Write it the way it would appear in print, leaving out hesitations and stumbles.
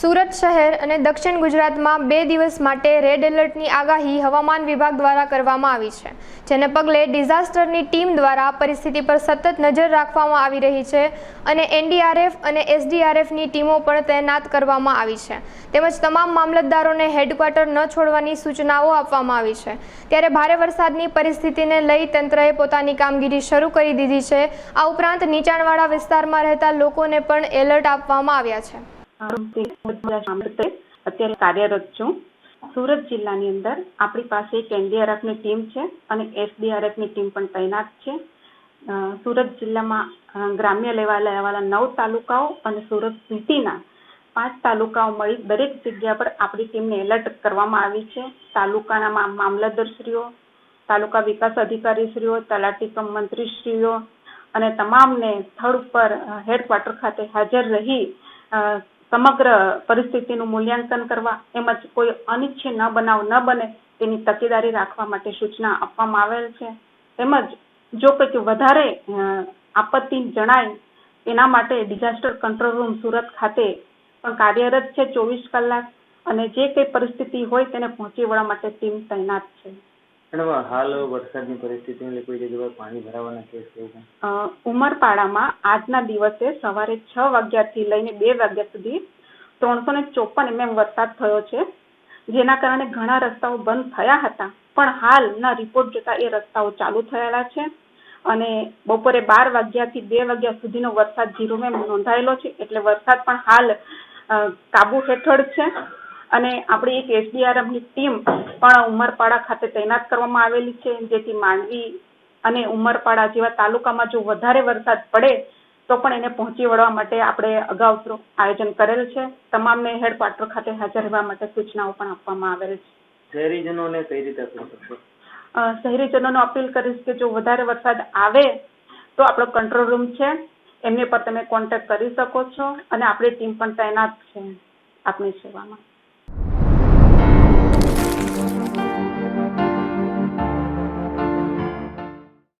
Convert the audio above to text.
સુરત શહેર અને દક્ષિણ ગુજરાતમાં 2 દિવસ માટે રેડ એલર્ટની આગાહી હવામાન વિભાગ દ્વારા કરવામાં આવી છે, જેને પગલે ડિઝાસ્ટરની ટીમ દ્વારા પરિસ્થિતિ પર સતત નજર રાખવામાં આવી રહી છે અને એનડીઆરએફ અને એસડીઆરએફની ટીમો પણ તૈનાત કરવામાં આવી છે, તેમજ તમામ મામલતદારોને હેડક્વાર્ટર ન છોડવાની સૂચનાઓ આપવામાં આવી છે। ત્યારે ભારે વરસાદની પરિસ્થિતિને લઈ તંત્રએ પોતાની કામગીરી શરૂ કરી દીધી છે। આ ઉપરાંત નીચાણવાળા વિસ્તારમાં રહેતા લોકોને પણ એલર્ટ આપવામાં આવ્યા છે। અત્યારે કાર્યરત છું। સુરત જિલ્લાની અંદર આપણી પાસે એક એનડીઆરએફની ટીમ છે અને એસડીઆરએફની ટીમ પણ તૈનાત છે। સુરત જિલ્લામાં ગ્રામ્ય લેવલે આવેલા 9 તાલુકાઓ અને સુરત સિટીના 5 તાલુકાઓ મળી દરેક જગ્યા પર આપણી ટીમને એલર્ટ કરવામાં આવી છે। તાલુકાના મામલતદારશ્રીઓ, તાલુકા વિકાસ અધિકારીશ્રીઓ, તલાટી કમ મંત્રીશ્રીઓ અને તમામને સ્થળ ઉપર હેડક્વાર્ટર ખાતે હાજર રહી સમગ્ર પરિસ્થિતિનું મૂલ્યાંકન કરવા તેમજ કોઈ અનિચ્છનીય બનાવ ન બને તેની તકેદારી રાખવા માટે સૂચના આપવામાં આવેલ છે। તેમજ જો કંઈક વધારે આપત્તિ જણાય એના માટે ડિઝાસ્ટર કંટ્રોલ રૂમ સુરત ખાતે પણ કાર્યરત છે 24 કલાક અને જે કંઈ પરિસ્થિતિ હોય તેને પહોંચી વળવા માટે ટીમ તૈનાત છે। હાલ વરસાદની પરિસ્થિતિને કોઈ જગ્યાએ પાણી ભરાવાના કેસ કેવું? ઉમરપાડામાં આજના દિવસે સવારે 6 વાગ્યાથી લઈને 2 વાગ્યા સુધી 354 mm વરસાદ થયો છે, જેના કારણે ઘણા રસ્તાઓ બંધ થયા હતા, પણ હાલના રિપોર્ટ જોતા એ રસ્તાઓ ચાલુ થયેલા છે અને બપોરે 12 વાગ્યાથી 2 વાગ્યા સુધીનો વરસાદ 0 mm નોંધાયેલો છે, એટલે વરસાદ પણ હાલ કાબુ હેઠળ છે અને આપણી એક એસડીઆરએફની ટીમ પણ ઉમરપાડા ખાતે તૈનાત કરવામાં આવેલી છે, જેથી માંડવી અને ઉમરપાડા જેવા તાલુકામાં જો વધારે વરસાદ પડે તો પણ એને પહોંચી વળવા માટે આપણે અગાઉ આયોજન કરેલ છે। તમામને હેડક્વાર્ટર ખાતે હાજર રહેવા માટે સૂચનાઓ પણ આપવામાં આવેલ છે। શહેરીજનોને કઈ રીતે અપીલ કરશો? શહેરીજનોને અપીલ કરીશ કે જો વધારે વરસાદ આવે તો આપણો કંટ્રોલ રૂમ છે, એમની પર તમે કોન્ટેક્ટ કરી શકો છો અને આપણી ટીમ પણ તૈનાત છે આપની સેવામાં।